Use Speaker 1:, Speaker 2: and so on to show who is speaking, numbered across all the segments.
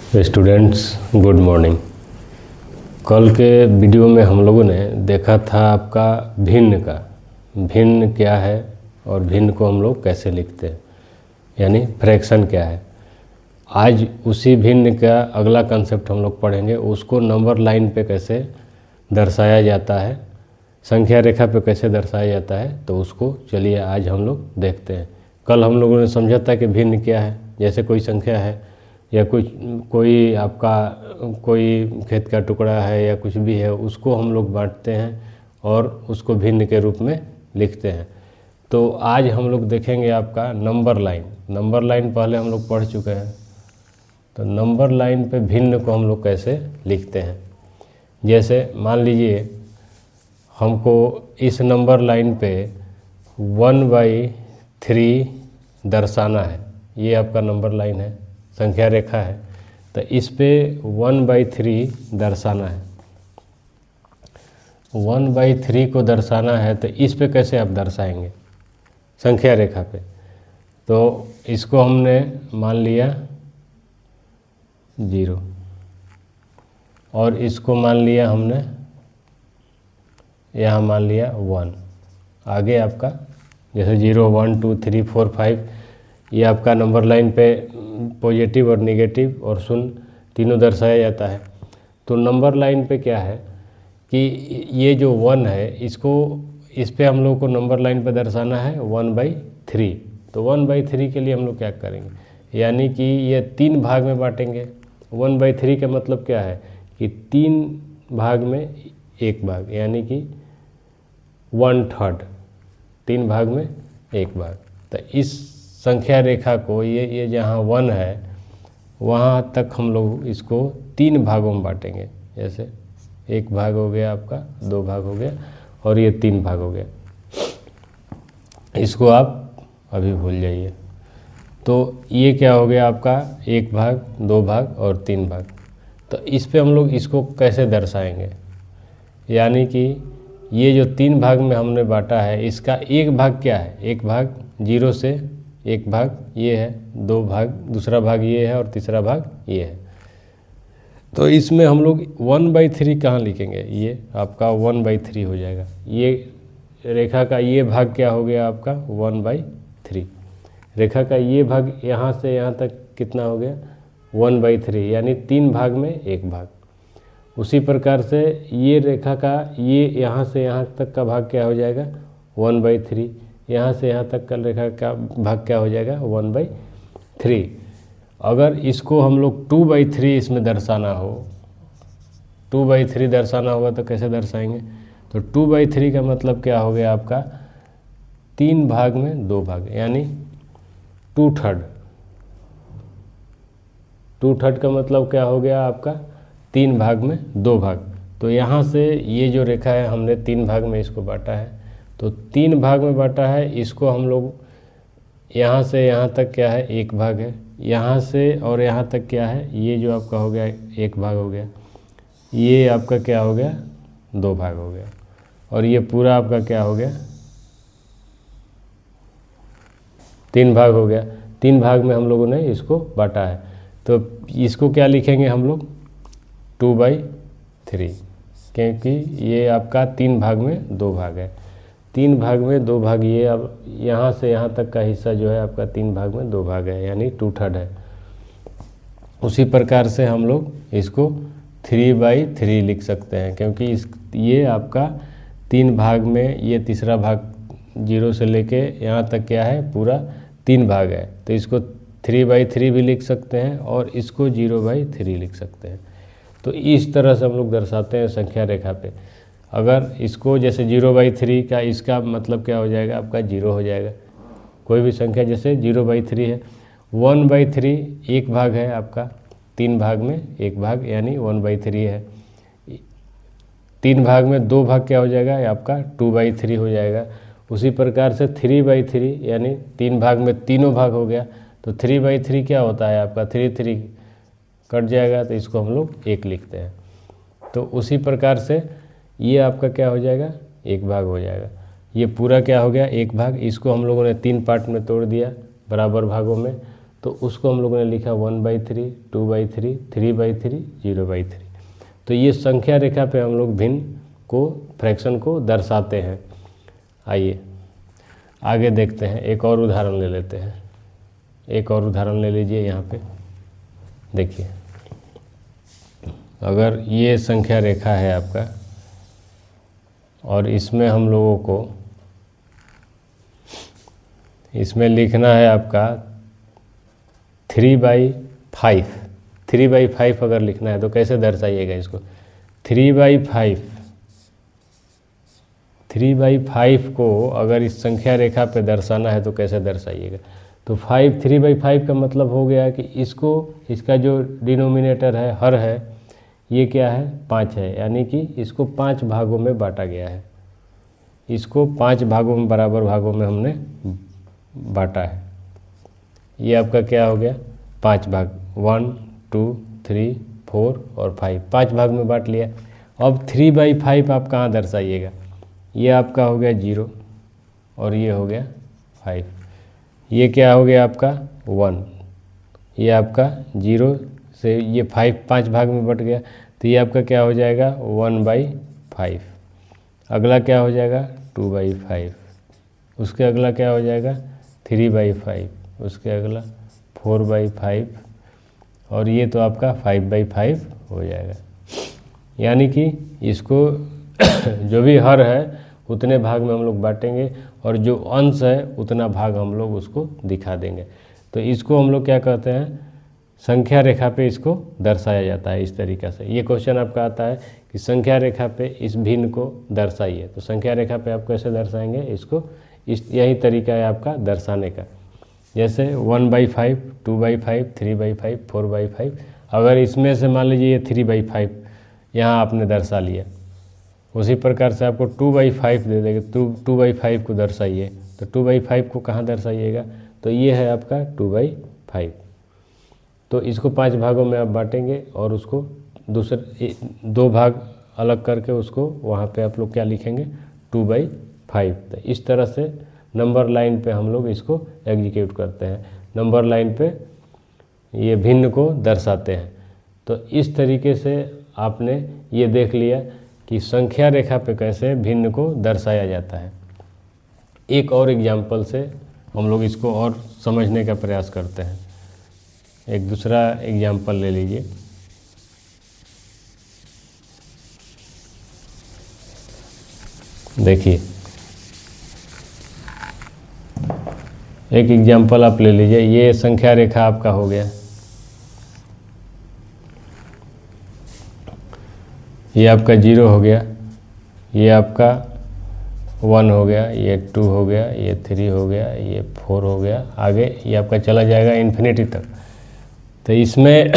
Speaker 1: Students good morning. कल के video में हम लोगों ने देखा था आपका भिन्न का, भिन्न क्या है और भिन्न को हम लोग कैसे लिखते हैं, यानी फ्रैक्शन क्या है। आज उसी भिन्न का अगला कंसेप्ट हम लोग पढ़ेंगे, उसको नंबर लाइन पे कैसे दर्शाया जाता है, संख्या रेखा पे कैसे दर्शाया जाता है, तो उसको चलिए आज हम लोग देखते हैं। कल हम लोगों ने समझा था कि भिन्न क्या है, जैसे कोई संख्या है या कोई आपका कोई खेत का टुकड़ा है या कुछ भी है, उसको हम लोग बांटते हैं और उसको भिन्न के रूप में लिखते हैं। तो आज हम लोग देखेंगे आपका नंबर लाइन। नंबर लाइन पहले हम लोग पढ़ चुके हैं, तो नंबर लाइन पे भिन्न को हम लोग कैसे लिखते हैं। जैसे मान लीजिए हमको इस नंबर लाइन पे 1/3 दर्शाना है, ये आपका नंबर लाइन है, संख्या रेखा है, तो इस पे 1/3 दर्शाना है। 1/3 को दर्शाना है तो इस पे कैसे आप दर्शाएंगे संख्या रेखा पे। तो इसको हमने मान लिया 0 और इसको मान लिया हमने यहाँ मान लिया 1। आगे आपका जैसे 0 1 2 3 4 5 ये आपका नंबर लाइन पे पॉजिटिव और नेगेटिव और शून्य तीनों दर्शाया जाता है। तो नंबर लाइन पे क्या है कि ये जो 1 है, इसको इस पे हम लोग को नंबर लाइन पे दर्शाना है 1/3। तो 1/3 के लिए हम लोग क्या करेंगे, यानी कि ये 3 भाग में बांटेंगे। 1/3 का मतलब क्या है कि 3 भाग में 1 भाग, यानी कि 1/3, 3 भाग में 1 भाग। तो इस संख्या रेखा को ये जहाँ 1 है वहाँ तक हम लोग इसको 3 भागों में बांटेंगे। जैसे 1 भाग हो गया आपका, 2 भाग हो गया और ये 3 भाग हो गया। इसको आप अभी भूल जाइए। तो ये क्या हो गया आपका 1 भाग, 2 भाग और 3 भाग। तो इस पे हम लोग इसको कैसे दर्शाएंगे, यानी कि ये जो 3 भाग में हमने बांटा है, इसका 1 भाग क्या है, 1 भाग 0 से 1 भाग ये है, 2 भाग दूसरा भाग ये है और तीसरा भाग ये है। तो इसमें हम लोग 1/3 कहाँ लिखेंगे, ये आपका 1/3 हो जाएगा। ये रेखा का ये भाग क्या हो गया आपका 1/3। रेखा का ये भाग यहाँ से यहाँ तक कितना हो गया 1/3, यानी 3 भाग में 1 भाग। उसी प्रकार से ये रेखा का ये यहाँ से यहाँ तक का भाग क्या हो जाएगा 1/3, यहाँ से यहाँ तक का रेखा का भाग क्या हो जाएगा 1/3। अगर इसको हम लोग 2/3 इसमें दर्शाना हो, 2/3 दर्शाना होगा तो कैसे दर्शाएंगे। तो 2/3 का मतलब क्या हो गया आपका 3 भाग में 2 भाग, यानी 2/3। 2/3 का मतलब क्या हो गया आपका 3 भाग में 2 भाग। तो यहाँ से ये जो रेखा है हमने 3 भाग में इसको बांटा है, तो 3 भाग में बांटा है इसको हम लोग। यहाँ से यहाँ तक क्या है 1 भाग है, यहाँ से और यहाँ तक क्या है, ये जो आपका हो गया 1 भाग हो गया, ये आपका क्या हो गया 2 भाग हो गया, और ये पूरा आपका क्या हो गया 3 भाग हो गया। 3 भाग में हम लोगों ने इसको बांटा है, तो इसको क्या लिखेंगे हम लोग 2/3, क्योंकि ये आपका 3 भाग में 2 भाग है। 3 भाग में 2 भाग, ये अब यहाँ से यहाँ तक का हिस्सा जो है आपका 3 भाग में 2 भाग है, यानी 2/3 है। उसी प्रकार से हम लोग इसको 3/3 लिख सकते हैं, क्योंकि ये आपका 3 भाग में ये तीसरा भाग 0 से लेके यहाँ तक क्या है पूरा 3 भाग है। तो इसको 3/3 भी लिख सकते हैं और इसको 0/3 लिख सकते हैं। तो इस तरह से हम लोग दर्शाते हैं संख्या रेखा पे। अगर इसको जैसे 0/3 का इसका मतलब क्या हो जाएगा आपका 0 हो जाएगा। कोई भी संख्या जैसे 0/3 है, 1/3 1 भाग है आपका, 3 भाग में 1 भाग यानी 1/3 है। 3 भाग में 2 भाग क्या हो जाएगा आपका 2/3 हो जाएगा। उसी प्रकार से 3/3 यानी 3 भाग में तीनों भाग हो गया, तो 3/3 क्या होता है आपका 3 कट जाएगा, तो इसको हम लोग 1 लिखते हैं। तो उसी प्रकार से ये आपका क्या हो जाएगा 1 भाग हो जाएगा। ये पूरा क्या हो गया 1 भाग। इसको हम लोगों ने 3 पार्ट में तोड़ दिया बराबर भागों में, तो उसको हम लोगों ने लिखा 1/3, 2/3, 3/3, 0/3। तो ये संख्या रेखा पे हम लोग भिन्न को, फ्रैक्शन को दर्शाते हैं। आइए आगे देखते हैं, एक और उदाहरण ले लेते हैं। एक और उदाहरण ले लीजिए। यहाँ पे देखिए, अगर ये संख्या रेखा है आपका और इसमें हम लोगों को इसमें लिखना है आपका 3/5। 3/5 अगर लिखना है तो कैसे दर्शाइएगा इसको? 3/5 3/5 को अगर इस संख्या रेखा पे दर्शाना है तो कैसे दर्शाइएगा? तो 3/5 का मतलब हो गया कि इसको, इसका जो डिनोमिनेटर है, हर है, ये क्या है? 5 है, यानी कि इसको 5 भागों में बांटा गया है। इसको 5 भागों में, बराबर भागों में हमने बांटा है। ये आपका क्या हो गया? 5 भाग, 1, 2, 3, 4 और 5, 5 भाग में बांट लिया। अब 3/5 आप कहाँ दर्शाइएगा? ये आपका हो गया 0 और ये हो गया 5। ये क्या हो गया आपका? 1। ये आपका 0 से ये 5 भाग में बट गया, तो ये आपका क्या हो जाएगा? 1/5। अगला क्या हो जाएगा? 2/5। उसके अगला क्या हो जाएगा? 3/5। उसके अगला 4/5 और ये तो आपका 5/5 हो जाएगा। यानी कि इसको जो भी हर है उतने भाग में हम लोग बांटेंगे और जो अंश है उतना भाग हम लोग उसको दिखा देंगे। तो इसको हम लोग क्या कहते हैं? संख्या रेखा पे इसको दर्शाया जाता है इस तरीक़ा से। ये क्वेश्चन आपका आता है कि संख्या रेखा पे इस भिन्न को दर्शाइए। तो संख्या रेखा पे आप कैसे दर्शाएंगे इसको? यही तरीका है आपका दर्शाने का। जैसे 1/5, 2/5, 3/5, 4/5। अगर इसमें से मान लीजिए ये 3/5 यहाँ आपने दर्शा लिया, उसी प्रकार से आपको 2/5 दे देंगे। 2/5 को दर्शाइए, तो 2/5 को कहाँ दर्शाइएगा? तो ये है आपका 2/5। तो इसको 5 भागों में आप बांटेंगे और उसको दूसरे 2 भाग अलग करके उसको वहाँ पे आप लोग क्या लिखेंगे? 2/5। तो इस तरह से नंबर लाइन पे हम लोग इसको एग्जीक्यूट करते हैं। नंबर लाइन पे ये भिन्न को दर्शाते हैं। तो इस तरीके से आपने ये देख लिया कि संख्या रेखा पे कैसे भिन्न को दर्शाया जाता है। एक और एग्जाम्पल से हम लोग इसको और समझने का प्रयास करते हैं। एक दूसरा एग्जाम्पल ले लीजिए। देखिए, एक एग्जाम्पल आप ले लीजिए। ये संख्या रेखा आपका हो गया, ये आपका 0 हो गया, ये आपका 1 हो गया, ये 2 हो गया, ये 3 हो गया, ये 4 हो गया, आगे ये आपका चला जाएगा इन्फिनिटी तक। तो इसमें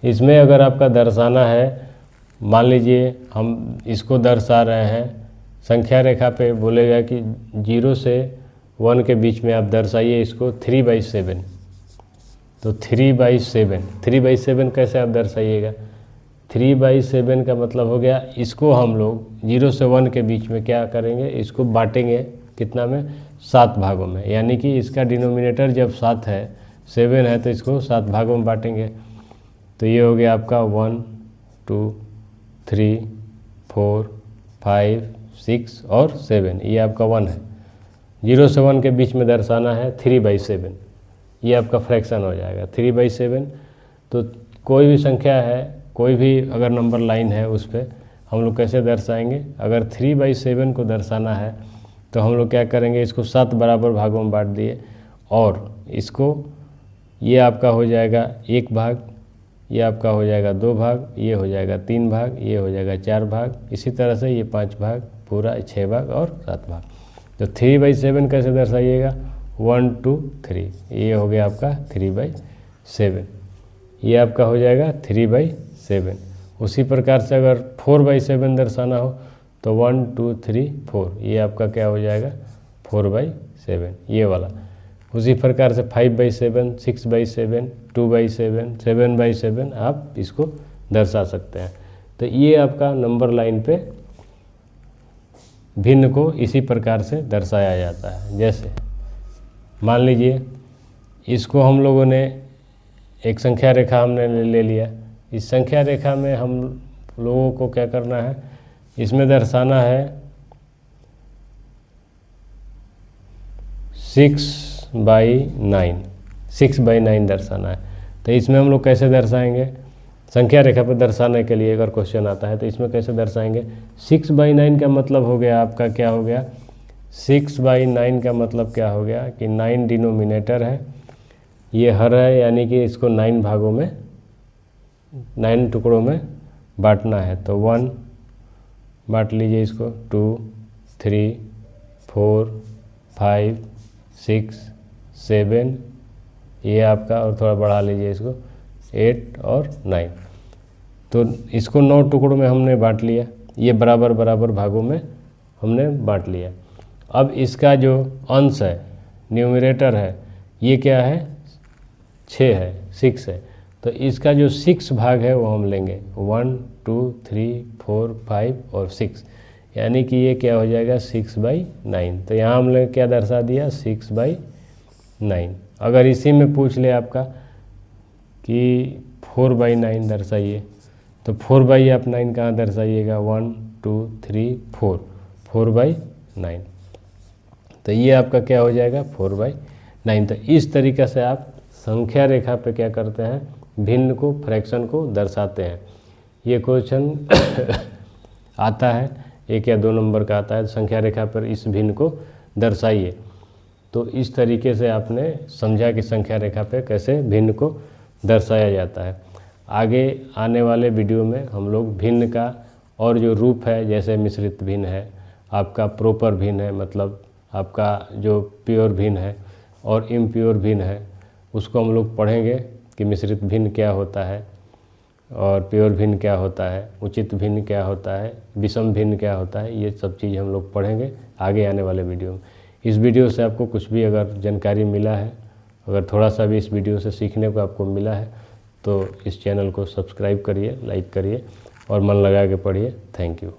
Speaker 1: इसमें अगर आपका दर्शाना है, मान लीजिए हम इसको दर्शा रहे हैं, संख्या रेखा पे बोलेगा कि 0 से 1 के बीच में आप दर्शाइए इसको 3/7। तो 3/7 कैसे आप दर्शाइएगा? 3/7 का मतलब हो गया, इसको हम लोग 0 से 1 के बीच में क्या करेंगे? इसको बांटेंगे कितना में? 7 भागों में। यानी कि इसका डिनोमिनेटर जब 7 है, 7 है, तो इसको 7 भागों में बांटेंगे। तो ये हो गया आपका 1, 2, 3, 4, 5, 6 और 7। ये आपका 1 है। 0 से 1 के बीच में दर्शाना है 3/7। ये आपका फ्रैक्शन हो जाएगा 3/7। तो कोई भी संख्या है, कोई भी अगर नंबर लाइन है, उस पर हम लोग कैसे दर्शाएंगे? अगर 3/7 को दर्शाना है तो हम लोग क्या करेंगे? इसको 7 बराबर भागों में बांट दिए और इसको, ये आपका हो जाएगा 1 भाग, ये आपका हो जाएगा 2 भाग, ये हो जाएगा 3 भाग, ये हो जाएगा 4 भाग, इसी तरह से ये 5 भाग, पूरा 6 भाग और 7 भाग। तो 3/7 कैसे दर्शाइएगा? 1, 2, 3। ये हो गया आपका 3/7। ये आपका हो जाएगा 3/7। उसी प्रकार से अगर 4/7 दर्शाना हो तो 1, 2, 3, 4। ये आपका क्या हो जाएगा? 4/7, ये वाला। उसी प्रकार से 5/7, 6/7, 2/7, 7/7 आप इसको दर्शा सकते हैं। तो ये आपका नंबर लाइन पे भिन्न को इसी प्रकार से दर्शाया जाता है। जैसे मान लीजिए इसको हम लोगों ने एक संख्या रेखा हमने ले लिया। इस संख्या रेखा में हम लोगों को क्या करना है, इसमें दर्शाना है 6/9, 6/9 दर्शाना है। तो इसमें हम लोग कैसे दर्शाएंगे, संख्या रेखा पर दर्शाने के लिए अगर क्वेश्चन आता है तो इसमें कैसे दर्शाएंगे। 6/9 का मतलब हो गया आपका, क्या हो गया, 6/9 का मतलब क्या हो गया कि 9 डिनोमिनेटर है, ये हर है, यानी कि इसको 9 भागों में, 9 टुकड़ों में बांटना है। तो 1 बांट लीजिए इसको, 2, 3, 4, 5, 6, 7, ये आपका, और थोड़ा बढ़ा लीजिए इसको, 8 और 9। तो इसको 9 टुकड़ों में हमने बांट लिया, ये बराबर बराबर भागों में हमने बांट लिया। अब इसका जो अंश है, न्यूमरेटर है, ये क्या है, 6 है, 6 है। तो इसका जो 6 भाग है वो हम लेंगे, 1, 2, 3, 4, 5 और 6, यानी कि ये क्या हो जाएगा 6/9। तो यहाँ हमने क्या दर्शा दिया, 6/9। अगर इसी में पूछ ले आपका कि 4/9 दर्शाइए, तो 4/9 कहाँ दर्शाइएगा, 1, 2, 3, 4, 4/9। तो ये आपका क्या हो जाएगा, 4/9। तो इस तरीक़े से आप संख्या रेखा पे क्या करते हैं, भिन्न को, फ्रैक्शन को दर्शाते हैं। ये क्वेश्चन आता है 1 या 2 नंबर का आता है, संख्या रेखा पर इस भिन्न को दर्शाइए। तो इस तरीके से आपने समझा कि संख्या रेखा पे कैसे भिन्न को दर्शाया जाता है। आगे आने वाले वीडियो में हम लोग भिन्न का और जो रूप है, जैसे मिश्रित भिन्न है, आपका प्रॉपर भिन्न है, मतलब आपका जो प्योर भिन्न है, और इम्प्योर भिन्न है, उसको हम लोग पढ़ेंगे कि मिश्रित भिन्न क्या होता है और प्योर भिन्न क्या होता है, उचित भिन्न क्या होता है, विषम भिन्न क्या होता है। ये सब चीज़ हम लोग पढ़ेंगे आगे आने वाले वीडियो में। इस वीडियो से आपको कुछ भी अगर जानकारी मिला है, अगर थोड़ा सा भी इस वीडियो से सीखने को आपको मिला है, तो इस चैनल को सब्सक्राइब करिए, लाइक करिए और मन लगा के पढ़िए। Thank you.